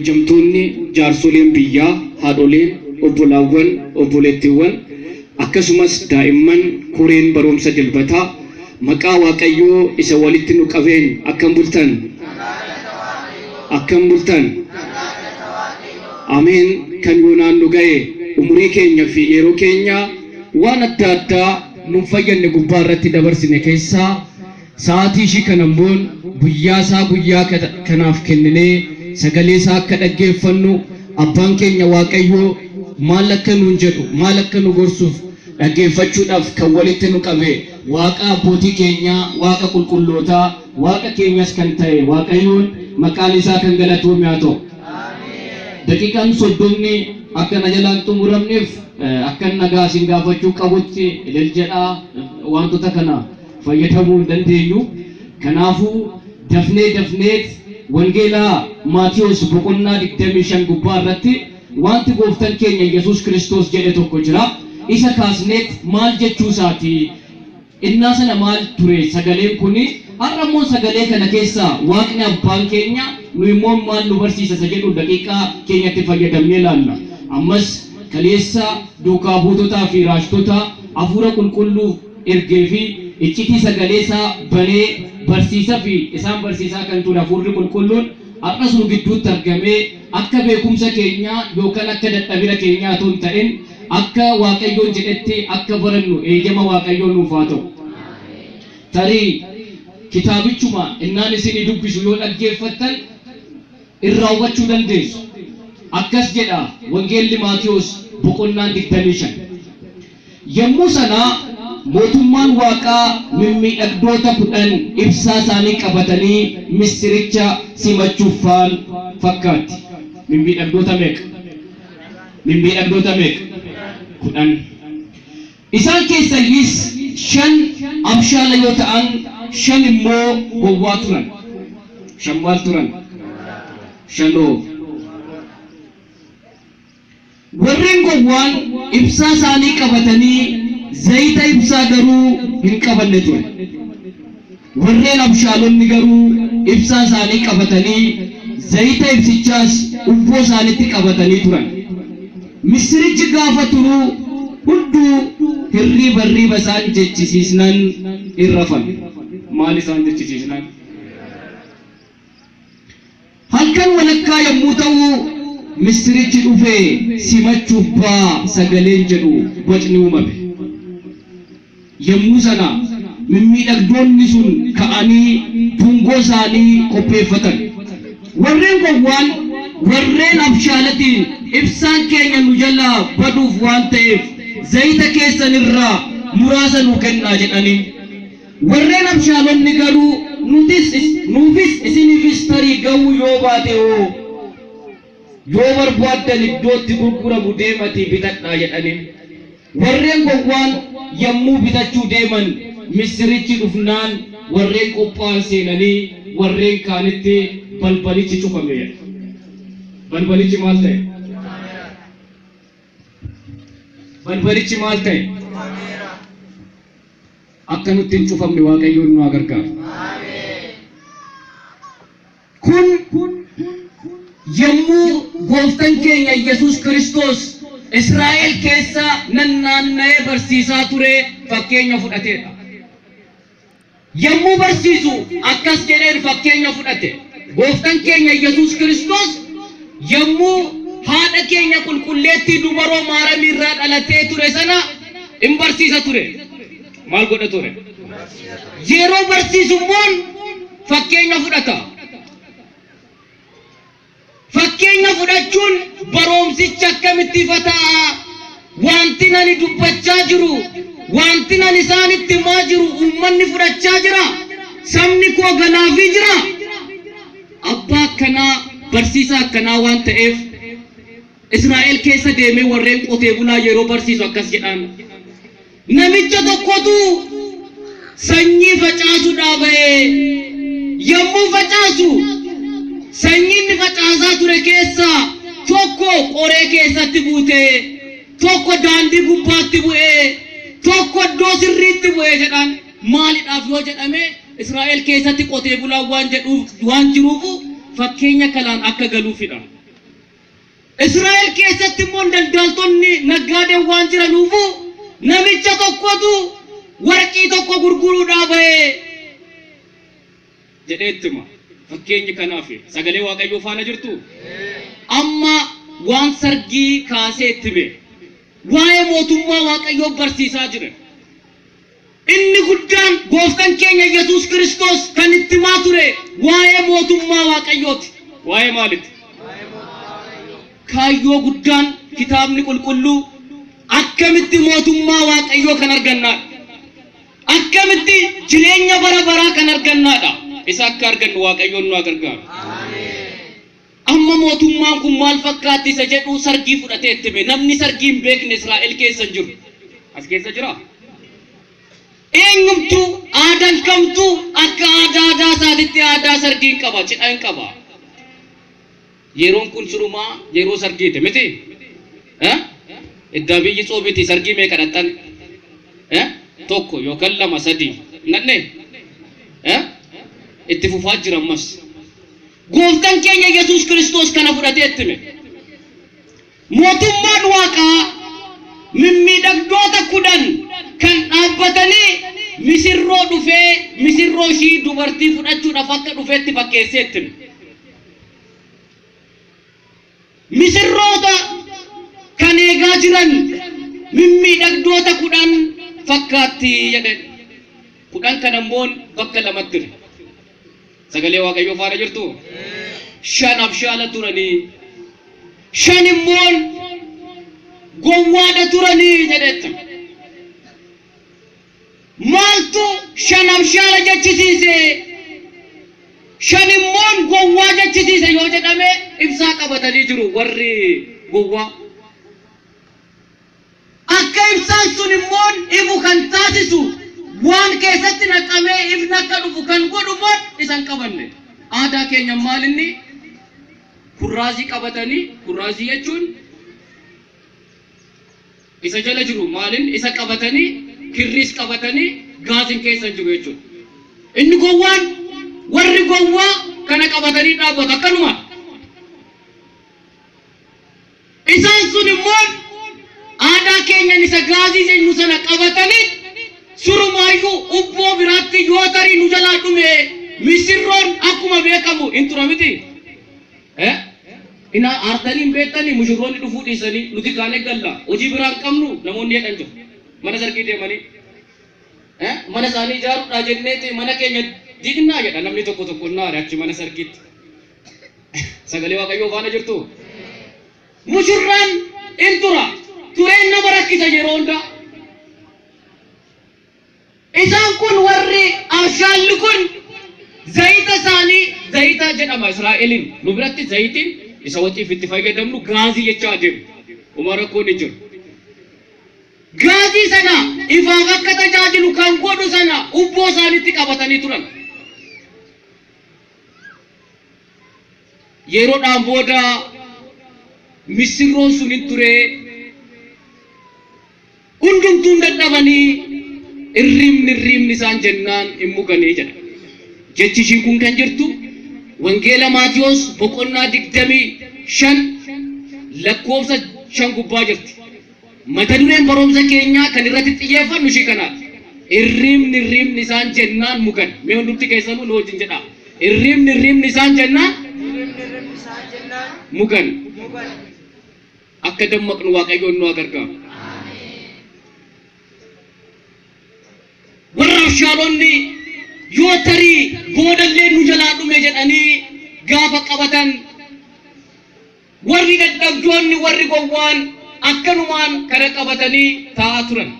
Hojjamtoonni jaarsoleen biyyaa, haadholeen, obbolaawwan, obboleettiiwwan akkasumas daa'imman koreen barumsa dilbataa maqaa Waaqayyoo isa walitti nu qabeen akkam bultan Ameen. Kan yoonaan nu ga'e umurii keenya fi yeroo keenya waan adda addaa nu fayyadne gubbaa irratti dabarsine keessaa sa'aatii ishii kanammoon guyyaa kanaaf kenninee sagalee isaa akka dhaggeeffannu abbaan keenya Waaqayyoo maal akka nuun jedhu maal akka nu gorsuuf dhaggeeffachuudhaaf kan walitti nu qabe Waaqa abbootii keenya Waaqa qulqullootaa Waaqa keenyas kan ta'e Waaqayyoon maqaan isaa kan galatoome haa ta'u. Daqiiqaan soddomni akka na jalaan xumuramneef akka nagaa isin gaafachuu qabutti ilal jedhaa wantoota kana fayyadamuu hin dandeenyu. Kanaafuu dafnee wangeelaa Maatiyos boqonnaa 25 gubbaa irratti wanti gooftaan keenya Yesuus Kiristoos jedhe tokko jira. Isa kaasneet maal jechuu isaati? Innaa sana maal ture sagaleen kuni? Har'ammoo sagalee kana keessaa Waaqni abbaan keenya nu immoo maal nu barsiisa isa jedhu daqiiqaa keenyatti fayyadamnee ilaalla. Ammas kaleessa duukaa buutotaa fi raajtota hafuura qulqulluu ergee fi iccitii sagalee isaa banee barsiisa fi isaan barsiisaa kan ture hafuurri qulqulluun har'as nu gidduutti argamee akka beekumsa keenyaa yookaan akka dadhabina keenyaa otoo hin ta'in akka Waaqayyoon jedhetti akka barannu eeyyama Waaqayyoon nuuf haa ta'u. Tarii kitaabichuma innaan isin dubbisu yoo dhaggeeffattan irraa hubachuu dandeessu. Akkas jedha wangeelli Maatiyos boqonnaan 25. Yommuu sana mootummaan Waaqaa mimmiidhagdoota 10 ibsaa isaanii qabatanii misiricha simachuuf fakkaatti. Mimmiidhagdoota meeqa? 10. Isaan keessayyis 5 abshaala yoo ta'an 5 immoo gowwaa turan. 5 maal turan? 5. Warreen gowwaan ibsaa isaanii qabatanii zayita ibsaa garuu hin qabanne ture. Warreen abshaalonni garuu ibsaa isaanii qabatanii zayita ibsichaas uffoo isaaniitti qabatanii turan. Misirichi gaafa turu hunduu hirriba isaan jechisiisnan irrafan. Maal isaan jechisiisnan? Halkan walakkaa yommuu ta'u misirichi dhufee simachuuf baa sagaleen jedhu bocni uumame. Yommuu sana mimmiidhagdoonni sun ka'anii tungoo isaanii qopheeffatan. Warreen gowwaan warreen abshaalatiin ibsaan keenya nu jalaa baduuf waan ta'eef zayita keessan irraa muraasa nu kennaa jedhanii. Warreen abshaalonni garuu nuufis isiniifis tarii ga'uu yoo baate yoo barbaaddan iddootti gurguramu deematii bitadhaa jedhanii. Warreen gowwaan yommuu bitachuu deeman misirichi dhufnaan warreen qophaa'an seenanii warreen kaanitti balbalichi cufame. Balbalichi maal ta'e? Balbalichi maal ta'e? Akka nutti hin cufamne Waaqayyoon nu gargaaru. Kun yommuu gooftaan keenya Yesuus Kiristoos Israa'el keessa naanna'ee barsiisaa ture fakkeenya fudhateedha. Yommuu barsiisu akkas jedheen fakkeenya fudhate. Gooftaan keenya Yesuus Kiristoos yommuu haadha keenya qulqulleettii dubaroo Maariyaam irraa dhalatee ture sana in barsiisa ture. Maal godha ture? Yeroo barsiisummoon fakkeenya fudhata. Fakkeenya fudhachuun baroomsicha akkamitti fataa? Wanti nani dubbachaa jiru, wanti nani isaanitti himaa jiru uummanni fudhachaa jira. Sabni koo galaafii jira. Abbaa akkanaa barsiisaa akkanaa waan ta'eef Israa'el keessa deemee warreen qotee bulaa yeroo barsiisu akkas jedhaan. Namicha tokkotu sanyii facaasuudhaa bahee yommuu facaasu sanyiin facaasaa ture keessaa tokko qoree keessatti buutee tokko daandii gubbaatti bu'ee tokko iddoo sirriitti bu'ee jedhaan. Maalidhaaf yoo jedhame Israa'el keessatti qotee bulaan waan jiruuf fakkeenya kalaan akka galuufidha. Israa'el keessatti immoo daldaltoonni naggaadeen waan jiranuufu namicha tokkotu warqii tokko gurguruudhaaf jedheettuma. Fakkeenyi kanaaf sagalee Waaqayyoo faana jirtu. Amma waan sargii kaasee itti bee waa'ee mootummaa Waaqayyoo barsiisaa jira. Inni guddaan gooftaan keenya Yesuus Kiristoos kan itti himaa ture waa'ee mootummaa Waaqayyooti. Waa'ee maalitti? Kaayyoo guddaan kitaabni qulqulluu akkamitti mootummaa Waaqayyoo kan argannaadha. Akkamitti jireenya bara baraa kan argannaadha. Isa akka argannu Waaqayyoon nu gargaaru. Amma mootummaan kun maal fakkaatti isa jedhu sargii fudhatee itti bee namni sargii hin beekne Israa'el keessa jiru. As keessa jira. Eenyumtu aadaan kamtu akka aadaa isaatiitti aadaa sargii hin qaba, cidha hin qaba. Yeroon kun surumaa yeroo sargiiti miti. Iddaa biyyi Xoobiti sargii meeqa dhaqxan? Tokko yookaan lama sadii. Nanne? Itti fufaa jira ammas. Gooftaan keenya Yesuus Kiristoos kana fudhatee itti hime. Mootummaan Waaqaa mimmiidhagdoota 10 kan dhaabbatanii misirroo dhufee misirroo ishii dubartii fudhachuudhaaf akka dhufeetti fakkeessee itti hime. Misirroota kan eegaa jiran mimmiidhagdoota 10 fakkaatti jedhan. 10 kan ammoo bakka lamatti ture. Sagalee Waaqayyoo faana jirtu. 5 abshaala turanii 5 immoo gowwaadha turanii jedhetti. Maaltu 5 abshaala jechisiise 5 immoo gowwaa jechisiise yoo jedhame ibsaa qabatanii jiru warri gowwaa. Akka ibsaan sun immoo ifu kan taasisu waan keessatti naqamee ifni akka dhufu kan godhu immoo isan qabanne. Aadaa keenya maalinni kurraazii qabatanii kurraazii jechuun isa jala jiru maalin isa qabatanii kirriis qabatanii gaazin keessa jiru jechuudha. Inni gowwaan warri gowwaa kana qabatanii dhaabbatu akkanuma. Isaan sun immoo aadaa keenyan isa gaazii jennu sana qabatanii surumaayyuu ubboo biraatti yoo tarii nu jalaa dhume misirroon akkuma beekamu hin tura miti. Ina aartaniin beektanii mushurroonni dhufuu dhiisanii nuti kaan eeggalla hojii biraan qabnu namoonni jedhan jiru. Mana sargii deemanii mana isaanii ijaaruudhaa jenneeti mana keenya diignaa jedha namni tokko naare achi mana sargiitti. Sagalee Waaqayyoo faana jirtu. Mushurraan hin tura. Tureen nama rakkisa yeroo hundaa. Isaan kun warri abshaalli kun zayita isaanii zayita jedhama Israa'eliin. Nu biratti zayitiin isa waxiif itti fayyadamnu gaazii jechaa jiru. Uma rakkoon hin jiru. Gaazii sana ifaaf akka tajaajilu kan godhu sana ubboo isaaniitti qabatanii turan. Yeroodhaan booda misirroon sun hin ture. Hundumtuun dadhabanii irrimni isaan jennaan hin muganii jedha. Jechi ishiin kun kan jirtu Wangeela Maatiyos boqonnaa 25 lakkoofsa 5 gubbaa jirti. Mata dureen barumsa keenyaa kan irratti xiyyeeffannu ishii kanaati. Irrimni isaan jennaan mugan. Mee hundumti keessanuu nu wajjin jedha. Irrimni isaan jennaan mugan. Akka dammaqnu Waaqayyoon nu gargaaru. Warra abshaalonni yoo tarii boodallee nu jalaa dhume jedhanii gaafa qabatan warri dadhabdoonni warri gowwaan akkanumaan kana qabatanii taa'aa turan.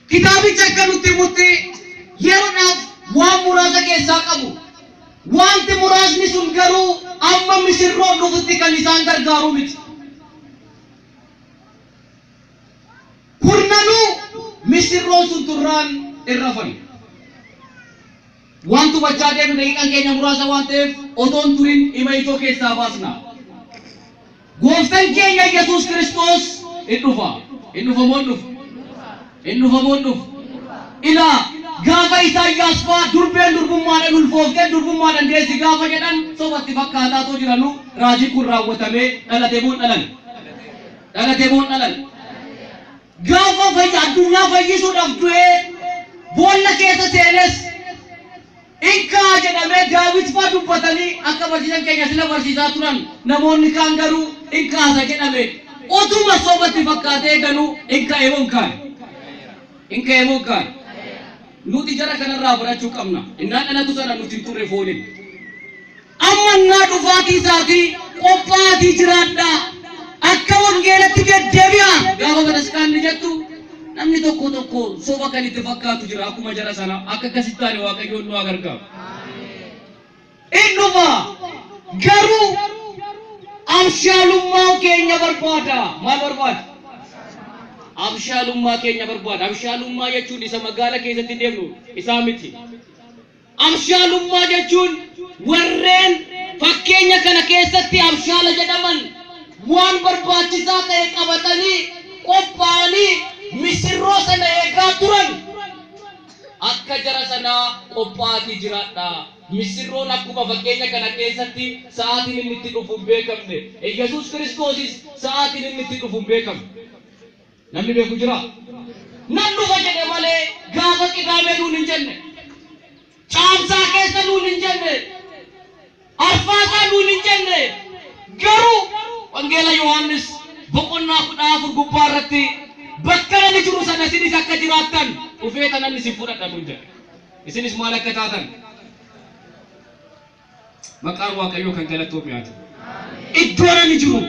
Kitaabicha akka nutti himutti yeroodhaaf waan muraasa keessaa qabu. Wanti muraasni sun garuu amma misirroon dhufutti kan isaan gargaaru miti. Kurnanuu misirroon sun turraan irrafan. Wantu bachaa deemu daqiiqaan keenya muraasa waan ta'eef otoon turin hima ijoo keessaa baasna. Gooftaan keenya Yesuus Kiristoos hin dhufa. Hin dhufa moo hin dhufu? Hin dhufa moo hin dhufu? Ilaa gaafa Isaayyaas fa'aa durbeen durbummaadhaan ulfooftee durbummaadhaan deessi gaafa jedhan sobatti fakkaataa too jiranu raajiin kun raawwatamee dhalatee boon dhalan. Dhalatee boon dhalan. Gaafa addunyaa fayyisuudhaaf du'ee boolla keessa seenes inkaa jedhamee Daawit fa'aa dubbatanii akka barsiisan keenya sila barsiisaa turan namoonni kaan garuu inkaasa jedhame utuma sobatti fakkaatee ganuu inka'ee boon kaan. Inka'ee boon kaan. Nuti jara kanarraa barachuu qabna. Innaan dhalatu sana nuti hin turre fooniin. Amma innaa dhufaatii isaatii qophaatii jiraadhaa. Akka wangeelatti deddeebi'aa. Gaafa bataskaanni jettu namni tokko tokko soba kan itti fakkaatu jira akkuma jara sana akka akkasitti taane Waaqayyoon nu haa gargaaru. Inni dhufa garuu abshaalummaa keenya barbaada. Maal barbaada? Abshaalummaa keenya barbaada. Abshaalummaa jechuun isa magaala keessatti deemnu isaa miti. Abshaalummaa jechuun warreen fakkeenya kana keessatti abshaala jedhaman waan barbaachisaa ta'e qabatanii qophaa'anii misirroo sana eegaa turan. Akka jara sanaa qophaatii jiraadha. Misirroon akkuma fakkeenya kana keessatti sa'aatiin inni itti dhufu hin beekamne. Yesuus Kiristoosis sa'aatiin inni itti dhufu hin beekamne. Namni beeku jira. Nan dhufa jedhe malee gaafa qidaamee nuun hin jenne. Caamsaa keessa nuun hin jenne. Arfaasaa nuun hin jenne. Garuu wangeela Yohaannis boqonnaa 14 gubbaa irratti bakka inni jiru sana isinis akka jiraattan dhufee tanan isin fudhadha nuun jedhe. Isinis maal akka taatan? Maqaan Waaqayyoo kan galatoof yaatu. Iddoon inni jiru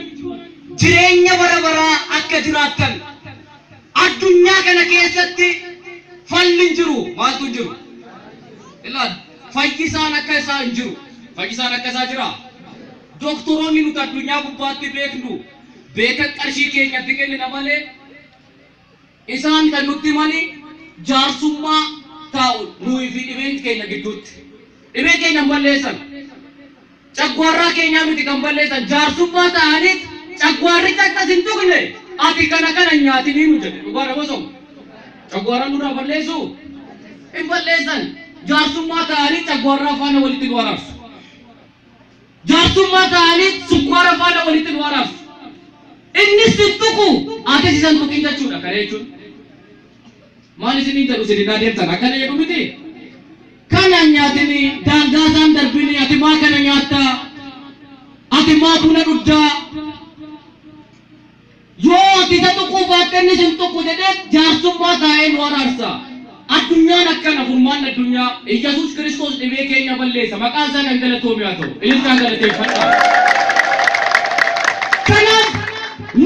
jireenya bara baraa akka jiraattan. Addunyaa kana keessatti falli hin jiru. Maaltu hin jiru? Ilaali. Fayyisaan akka isaa hin jiru. Fayyisaan akka isaa jira. Doktoroonni nuti addunyaa gubbaatti beeknu beekan qarshii keenyatti kennina malee isaan kan nutti himani jaarsummaa taa'u nuyi fi dhibeen keenya gidduutti. Dhibeen keenya balleessan. Cagwaarraa keenyaa miti kan balleessan jaarsummaa ta'aniit cagwaarricha akkas hin tuqne. Ati kana nyaatinii nu jedhe dhugaadha bosoom. Cagwaarraa nurraa balleessu hin balleessan. Jaarsummaa ta'anii cagwaarraa faana walitti nu waraabsu. Jaarsummaa ta'anii sukkaara faana walitti nu waraabsu. Innis hin tuqu ati isan tuqin jechuudha kana jechuun. Maal isin jedhu isin adeemtan akkana jedhu miti. Kana nyaatinii daangaa isaan darbinii ati maa kana nyaattaa? Ati maa buna dhugdaa? Yoo ati isa tuquu baatte inni sin tuqu jedhee jaarsummaa taa'ee nu waraabsa. Addunyaan akkana furmaan addunyaa Yesuus Kiristoos dhibee keenya balleessa. Maqaan isaa kan galatoome haa ta'u. Inni kan galateeffadha. Kanaaf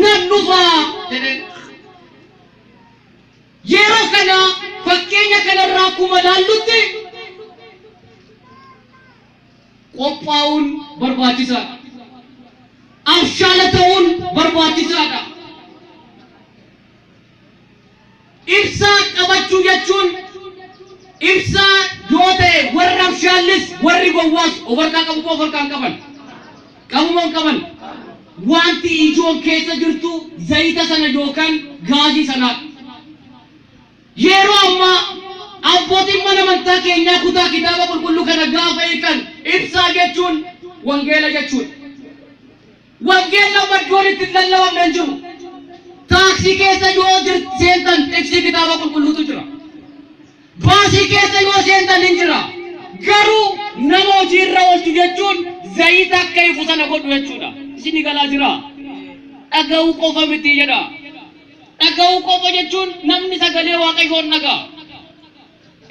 nan dhufaa jedhee yeroo kana fakkeenya kanarraa akkuma laallutti qophaa'uun barbaachisaadha. Abshaala ta'uun barbaachisaadha. Ibsa qabachuu jechuun ibsa yoo ta'e warri abshaallis warri gowwaas of harkaa qabu moo of harkaa hin qaban? Qabu moo hin qaban? Wanti ijoon keessa jirtu zayita sana yookaan gaazii sanaadha. Yeroo ammaa abbootiin mana amantaa keenyaa kutaa kitaaba qulqulluu kana gaafa hiikan ibsaa jechuun wangeela jechuudha. Wangeela maddoon itti lallabamne hin jiru. Taaksii keessa yoo seentan ibsi kitaaba qulqulluutu jira. Baasii keessa yoo seentan hin jira. Garuu nama hojiirra oolchu jechuun zayita akka ifu sana godhu jechuudha. Isin galaa jira. Dhaga'uu qofa miti jedha. Dhaga'uu qofa jechuun namni sagalee Waaqayyoon dhaga'a.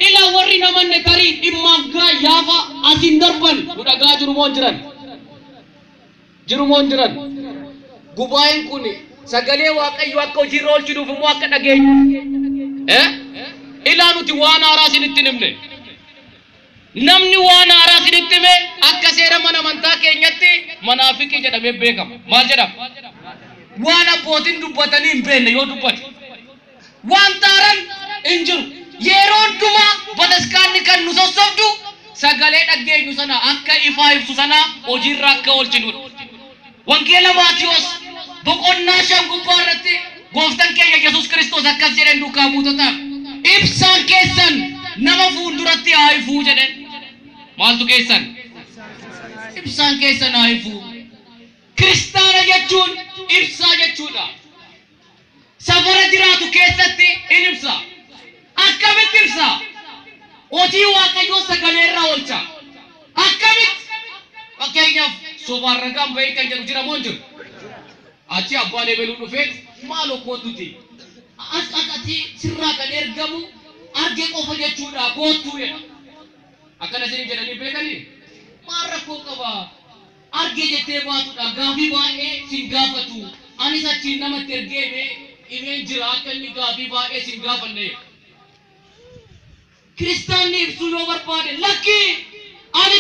Ila warri namanne tarii dhimmaaf yaafa asiin darban nu dhagaa jiru moo jiran? Jiru moo jiran? Gubaa'een kun sagalee Waaqayyoo akka hojiirra oolchuudhaaf immoo akka dhageenyu. Ilaa nuti waan haaraa isinitti himne. Namni waan haaraa isinitti hime akka seera mana amantaa keenyatti manaafiqii jedhamee beekama. Maal jedhama? Waan abbootiin dubbatanii hin beekne yoo dubbate. Waan haaraan hin jiru. Yeroo hundumaa bataskaanni kan nu sossobdu sagalee dhageenyu sana akka ifaa ibsu sana hojiirra akka oolchinudha. Wangeela Maatiyos boqonnaa 5 gubbaa irratti gooftaan keenya Yesuus Kiristoos akkas jedhan duukaa buutotaaf ibsaan keessan nama fuulduratti haifuu jedhan maaltu keessan ibsaan keessan haifuu kiristaana jechuun ibsaa jechuudha safara jiraatu keessatti in ibsa akkamitti ibsa hojii waaqayyoo sagaleerraa oolcha akkamitti fakkeenyaaf sobaan ragaan bahee kan jedhu jira moo jiru achi abbaan eebeluu dhufee maaloo kootuti ati sirraa kan ergamu arge qofa jechuudha kootuu jedha akkana isin jedhanii beekanii maal rakkoo qaba arge jettee baatudha gaafii baay'ee sin gaafatu anis achiin namatti ergee imeen jira akka inni gaafii baay'ee sin gaafanne kiristaanni ibsuu yoo barbaade lakki ani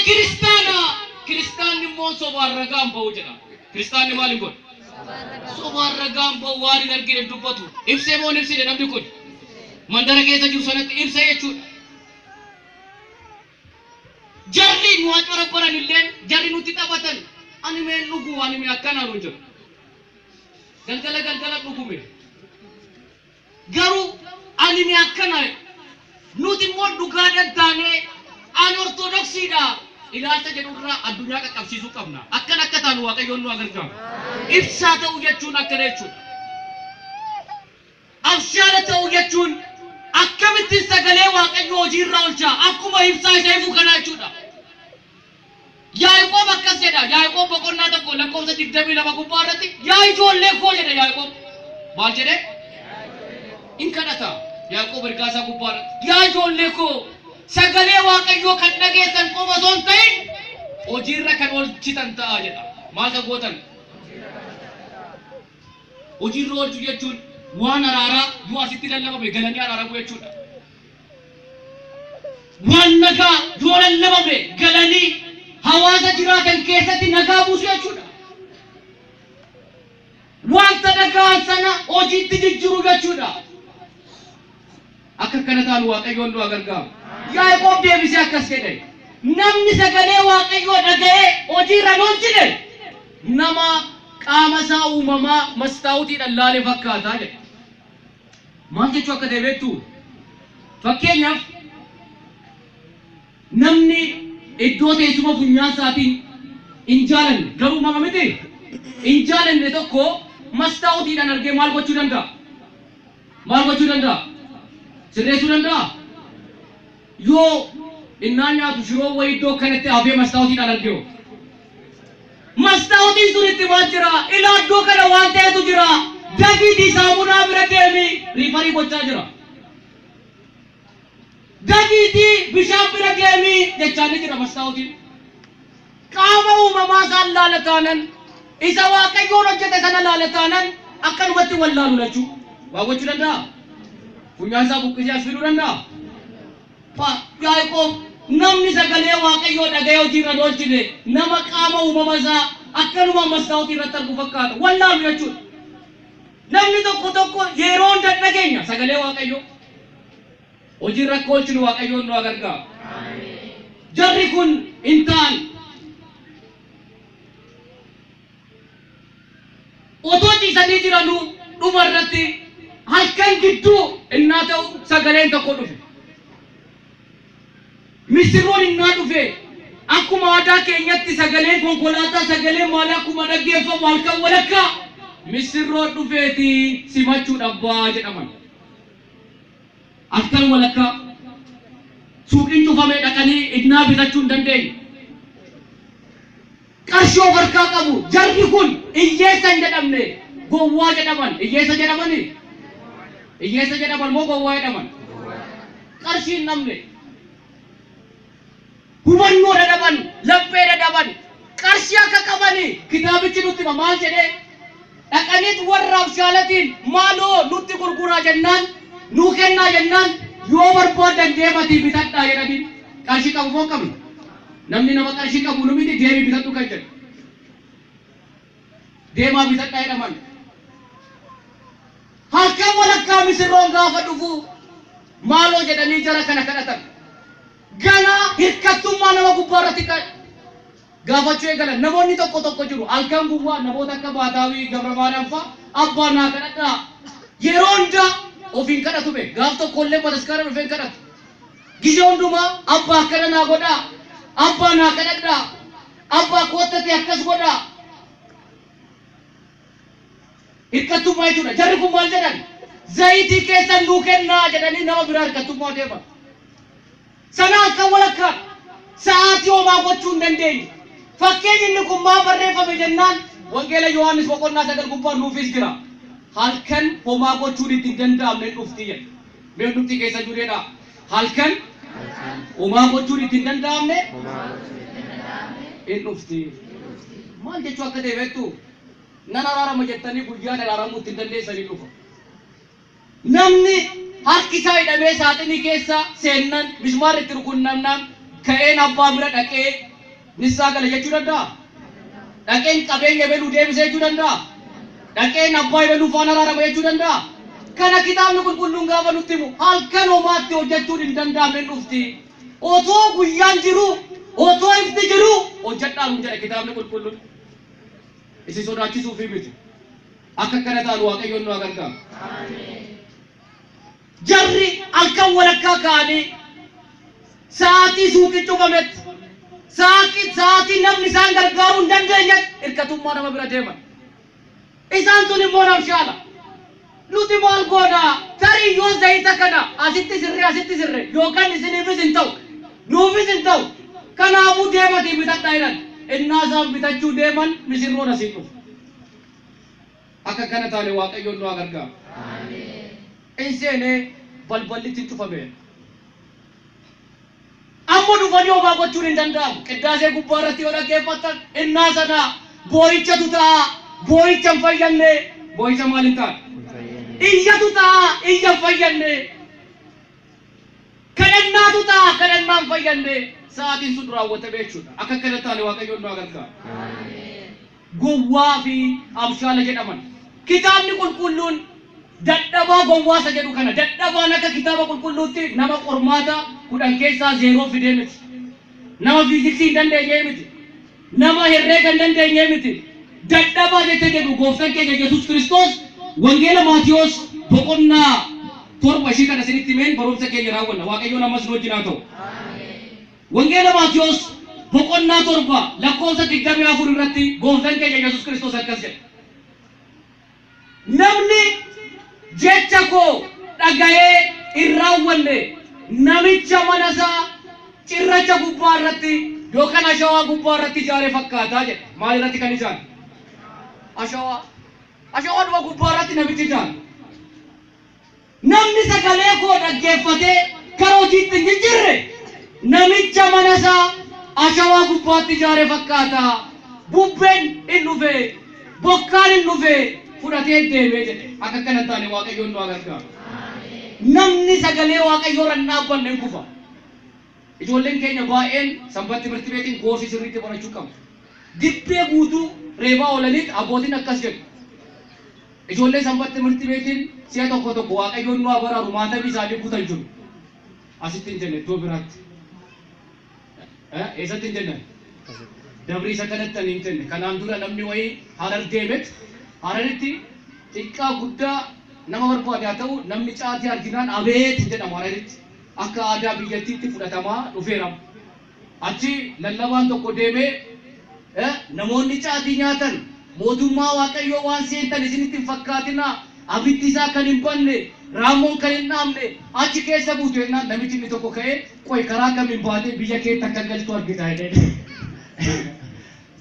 kiristaanni immoo sobaan ragaan bahu jedha kiristaanni maal hin godhu sobaan ragaan bahu waan hin argine dubbatu ibsee moo hin ibsine namni kun mandara keessa jiru sanatti ibsa jechuudha jarri nu waan baran illeen jarri nuti taphatan ani meen dhugu ani mee akkanaa nu jiru galgala dhugume garuu ani mee akkanaa nuti immoo dhugaadhaan taanee ani ortodoksiidha ilaalcha jedhurraa addunyaa qaqqabsiisuu qabna akka taanu waaqayyoon nu agargaamu ibsaa ta'uu jechuun akkana jechuudha abshaala ta'uu jechuun akkamitti sagalee waaqayyoo hojiirra oolcha akkuma ibsaa isa ifuu kana jechuudha Yaaqoob akkas jedha Yaaqoob boqonnaa tokko lakkoofsa 22 gubbaa irratti yaa ijoollee koo jedha Yaaqoob maal jedhe in kadhata Yaaqoob ergaasaa gubbaa irratti yaa ijoollee koo sagalee waaqayyoo kan dhageessan qofa osoo hin ta'in hojiirra kan oolchitan ta'a jedha maal ka gootan hojiirra oolchuu jechuun waan araaraa yoo asitti lallabame galanii araaraa bu'u jechuudha waan nagaa yoo lallabame galanii hawaasa jiraatan keessatti nagaa buusu jechuudha wanta nagaan sana hojiitti jijjiiru jechuudha akka kana taanu waaqayyoon nu gargaaru Yaaqoob deebisee akkas jedhe namni sagalee waaqayyoo dhaga'ee hojiirra oolchine nama qaama isaa uumamaa mastaawutiidhaan laalee fakkaataa jedhe maal jechuu akka ta'e beektu fakkeenyaaf namni iddoo teessuma funyaan isaatiin hin jaalanne garuu mama miti hin jaalanne tokko mastaawutiidhaan argee maal gochuu danda'a sirreessuu danda'a yoo innaan nyaatu shiroo wayii iddoo kanatti hafee mastaawutiidhaan argee mastaawutiin sun itti maal jira ilaa iddoo kana waan ta'etu jira dafiitii saamunaa bira deemi riifarii gochaa jira dafiitii bishaan bira deemi jechaanii jira mastaawutiin qaama uumamaa isaan laalataanan isa waaqayyoon hojjete sana laalataanan akkanumatti wallaalu lachuu waa gochuu danda'a funyaan isaa buqqisee as fiduu danda'a Yaaqoob namni sagalee waaqayyoo dhaga'ee hojiirra oolchine nama qaama uumama isaa akkanuma mastaawutii irratti argu fakkaata wallaalu jechuudha namni tokko yeroo hunda dhageenya sagalee waaqayyoo hojiirra akka oolchinu waaqayyoon nu gargaaru jarri kun intaan otoo ciisanii jiranuu dhuma irratti halkan gidduu innaa ta'u sagaleen tokko dhufe misirroon innaa dhufe akkuma aadaa keenyatti sagaleen konkolaataa sagaleen maali akkuma dhaggeeffamu halkan walakkaa misirroon dhufeeti simachuudhaaf ba'aa jedhaman halkan walakkaa suuqiin cufamee dhaqanii innaa bitachuu hin dandeenye qarshii of harkaa qabu jarri kun hiyyeessa hin jedhamne gowwaa jedhaman hiyyeessa jedhaman moo gowwaa jedhaman qarshii hin namne hubannoo dadhaban laphee dadhaban qarshii akka qabani kitaabichi nutti maal jedhee dhaqaniit warra abshaalatiin maaloo nutti gurguraa jennaan nuu kennaa jennaan yoo barbaadan deematii bitadhaa jedhanii qarshii qabu moo qabna namni nama qarshii qabu nu miti deemii bitadhu kan jedhu deemaa bitadhaa jedhaman halkan walakkaa misirroon gaafa dhufu maaloo jedhanii jara kana kadhatan gana hirkattummaa nama gubbaa irratti gaafachuu eegalan namoonni tokko jiru halkan gubbaa namoota akka Baataawii Gabramaariyaam fa'a abbaa naa kadhadhaa yeroo hunda ofiin kadhatu be gaaf tokkollee bataskaara dhufeen kadhatu Gizoon duma abbaa kana naa godhaa. Abbaa naa kadhadhaa. Abbaa koottatti akkas godhaa. Hirkattummaa jechuudha. Jarri kun maal jedhan? Zayitii keessan nuu kennaa jedhanii nama biraa hirkattummaa deeman. Sana akka walakkaa sa'aatii homaa gochuu hin dandeenye. Fakkeenyi inni kun maa barreeffame jennaan wangeela Yohaannis boqonnaa 9 gubbaan nuufis jira. Halkan homaa gochuun itti hin danda'amne dhufti jedha. Mee dhufti keessa jireedha. Halkan homaa gochuun itti hin danda'amne dhufti. Maal jechuu akka deebi'ettu nan araarama jettanii guyyaan araaramuu itti hin dandeessanii dhufa. Namni harki isaa hidhamee saaxinii keessa seennan mismaarri itti rukunnamnaan ka'een abbaa bira dhaqee nissaa gala jechuu danda'a. Dhaqeen qabeenya beluu deebisee jechuu danda'a. Dhaqeen abbaa beluu faana araarama jechuu danda'a. Kana kitaabni qulqulluun gaafa nutti himu halkan homaatti hojjechuun hin danda'amne dhufti. Otoo guyyaan jiru, otoo ifti jiru hojjedhaa nuun jedha kitaabni qulqulluun. Isin sodaachisuu fi miti. Akka kana taanu Waaqayyoon nu gargaaru. Jarri halkan walakkaa ka'anii sa'aatii suuqii cufametti sa'aatii namni isaan gargaaruu hin dandeenye hirkatummaa nama bira deeman. Isaan sun immoo nabshaala. Nuti maal goonaa? Tarii yoo zayita kana asitti sirre yookaan isiniifis hin ta'u nuufis hin ta'u. Kanaafuu deematii bitadhaa jedhan. Innaa isaan bitachuu deeman misirroon asii dhufu. Akka kana taane Waaqayyoon nu gargaaru. Inseenee balballitti cufame. Amma dhufanii homaa gochuun hin danda'amu. Qiddaasee gubbaa irratti yoo dhaggeeffattan innaa sana boo'ichatu ta'a. Boo'icha hin fayyanne. Boo'icha maal hin taane? Iyyatu ta'a. Iyya hin fayyanne. Kadhannaatu ta'a. Kadhannaa hin fayyanne. Sa'aatiin sun raawwatame jechuudha. Akka kana taane Waaqayyoon nu gargaaru. Gowwaa fi abshaala jedhaman. Kitaabni qulqulluun dadhabaa gowwaasa jedhu kana dadhabaan akka kitaaba qulqulluutti nama qormaata 10 keessaa 0 fidee miti. Nama fiiziksii hin dandeenye miti. Nama herreega hin dandeenye miti. Dadhabaa jettee jedhu gooftaan keenya Yesuus Kiristoos wangeela Maatiyos boqonnaa 7 ishii kana isinitti himeen barumsa keenya raawwanna. Waaqayyoon ammas nu wajjin haa ta'u. Wangeela Maatiyos boqonnaa 7 lakkoofsa 24 irratti gooftaan keenya Yesuus Kiristoos akkas jedha. Namni jecha koo dhaga'ee hin raawwanne namicha mana isaa cirracha gubbaa irratti yookaan ashawaa gubbaa irratti ijaare fakkaataa jedha. Maal irratti kan ijaare? Ashawaa. Ashawaa dhuma gubbaa irratti namichi ijaare. Namni sagalee koo dhaggeeffatee karaa hojiitti hin jijjiirre namicha mana isaa ashawaa gubbaatti ijaare fakkaataa. Bubbeen hin dhufe, bokkaan hin dhufe. Fudhatee deemee jedhe. Akka kana taane Waaqayyoon nu gargaaru. Namni sagalee Waaqayyoo irra dhaabbanne hin kufa. Ijoolleen keenya baay'een sanbata timirti beetiin koorsii sirriitti barachuu qabu. Dibbee guutuu reebaa oolaniit abbootiin akkas jedhu. Ijoollee sanbata timirti beetiin si'a tokko Waaqayyoon nu baraaru maatamii isaanii guutan jiru. Asitti hin jenne iddoo biraatti. Eessatti hin jenne? Dabrii isa kanatti hin jenne. Kanaan dura namni wayii Harar deemet Hararitti xiqqaa guddaa nama barbaade haa ta'u namni caatii arginaan abeet jedhama Hararitti. Akka aadaa biyyattiitti fudhatamaa dhufeera. Achi lallabaan tokko deemee namoonni caatii nyaatan mootummaa Waaqayyoo waan seentan isinitti hin fakkaatinaa abiddi isaa kan hin banne raamoon kan hin dhaamne achi keessa buutu jennaan namichi inni tokko ka'ee qoy karaa kamiin baatee biyya keetti akka galtu argita jedhee.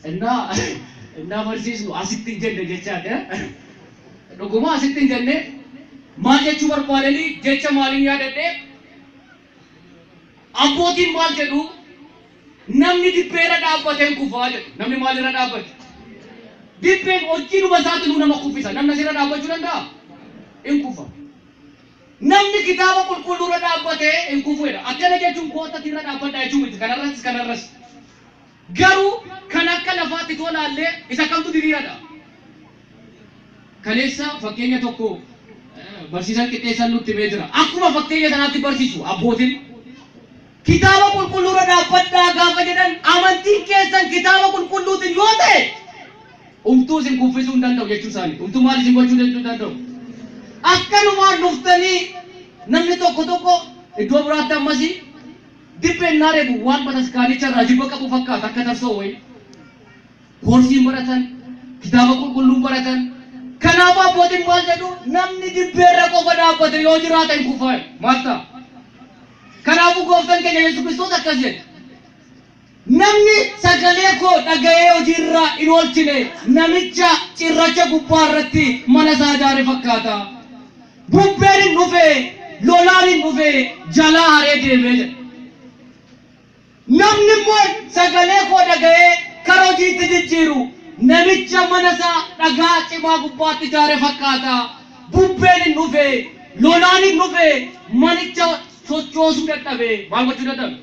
Innaa barsiisnu asitti hin jenne jechaadha. Dhuguma asitti hin jenne maal jechuu barbaadanii jecha maaliin yaadadhee abbootiin maal jedhu namni dibbeerra dhaabbatee hin kufaa jedhu. Namni maalirra dhaabbate? Dibbeen hojiidhuma isaatti nama kuffisa. Namni asirra dhaabbachuu danda'a? Hin kufa. Namni kitaaba qulqulluurra dhaabbatee hin kufuudha. Akkana jechuun koottatti irra dhaabbadha jechuun miti. Kanarras. Garuu kan akka lafaatti tolaallee isa kamtu diriiradha. Kaleessa fakkeenya tokko barsiisan qixxeessan nutti himee jira. Akkuma fakkeenya sanaatti barsiisu abbootiin kitaaba qulqulluurra dhaabbadhaa gaafa jedhan amantiin keessan kitaaba qulqulluutiin yoo ta'e umtuu isin kuffisuu hin danda'u jechuu isaanii. Umtuu maal isin gochuu danda'u? Akkanumaan dhuftanii namni tokko iddoo biraatti ammasii dibbeen naaree waan bataskaanicha raajiba qabu fakkaata akka tarsoo wayi koorsiin baratan kitaaba qulqulluun baratan kanaaf abbootiin maal jedhu namni dibbeerra qofa dhaabbate yoo jiraata hin kufaa maalta kanaafuu gooftaan keenya Yesuus Kiristoos akkas jedhe namni sagalee koo dhaga'ee hojiirra hin oolchine namicha cirracha gubbaa irratti mana isaa ijaare fakkaata bubbeen hin dhufe lolaan hin dhufe jalaa haree deemee jedhe namni immoo sagalee koo dhaga'ee karaa hojiitti jijjiiru namicha mana isaa dhagaa cimaa gubbaatti ijaare fakkaata bubbeen hin dhufe lolaan hin dhufe manicha sochoosuu dadhabe maal gochuu dadhabe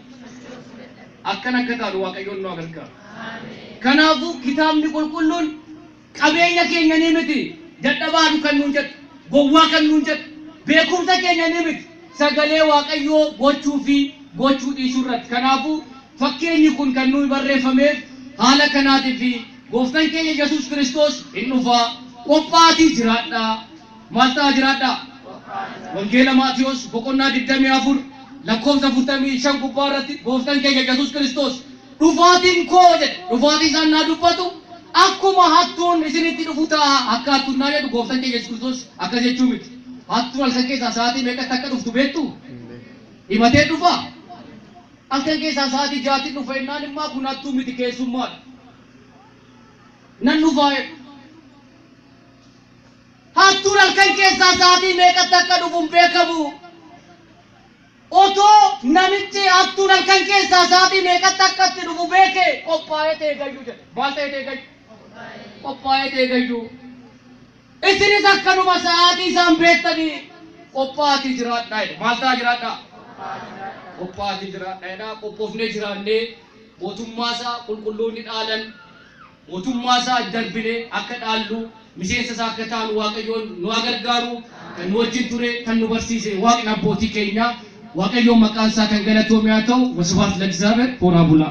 akkan akka taanu waaqayyoon nu gargaara kanaafuu kitaabni qulqulluun qabeenya keenya ni miti dadhabaadhu kan nuun jedhu gowwaa kan nuun jedhu beekumsa keenya ni miti sagalee waaqayyoo gochuu fi gochuu dhiisuu irratti kanaafuu fakkeenyi kun kan nuyi barreeffameef haala kanaatii fi gooftaan keenya Yesuus Kiristoos hin dhufaa qophaatii jiraadhaa maal ta'aa jiraadhaa wangeela Maatiyos boqonnaa 24 lakkoofsa 45 gubbaa irratti gooftaan keenya Yesuus Kiristoos dhufaatiin koo jedhe dhufaatii isaan naa dubbatu akkuma hattuun isinitti dhufu ta'a akka hattuun naa jedhu gooftaan keenya Yesuus Kiristoos akkas jechuu miti hattuun halkan keessaa sa'aatii meeqatti akka dhuftu beektu himatee dhufa halkan keessaa sa'aatii 6tti dhufa innaan immoo kun hattuu miti keessummaadha nan dhufaa hattuun halkan keessaa sa'aatii meeqatti akka dhufu beekamu otoo namichi hattuun halkan keessaa sa'aatii meeqatti akka itti dhufu beeke qophaa'ee teegayyuu jedhe maal ta'e teegayyu qophaa'ee teegayyu isinis akkanuma sa'aatii isaan beektanii qophaatii jiraadhaa jedhe maal ta'a jiraadhaa qophaatii jiraadhaa qophoofnee jiraannee mootummaa isaa qulqulloonni dhaalan mootummaa isaa darbine akka dhaallu miseensa isaa akka taanu waaqayyoon nu gargaaru kan nu wajjin ture kan nu barsiise waaqni abbootii keenya waaqayyoon maqaan isaa kan galatoomee haa ta'u wasbaat ለእግዚአብሔር ሆራ ቡላ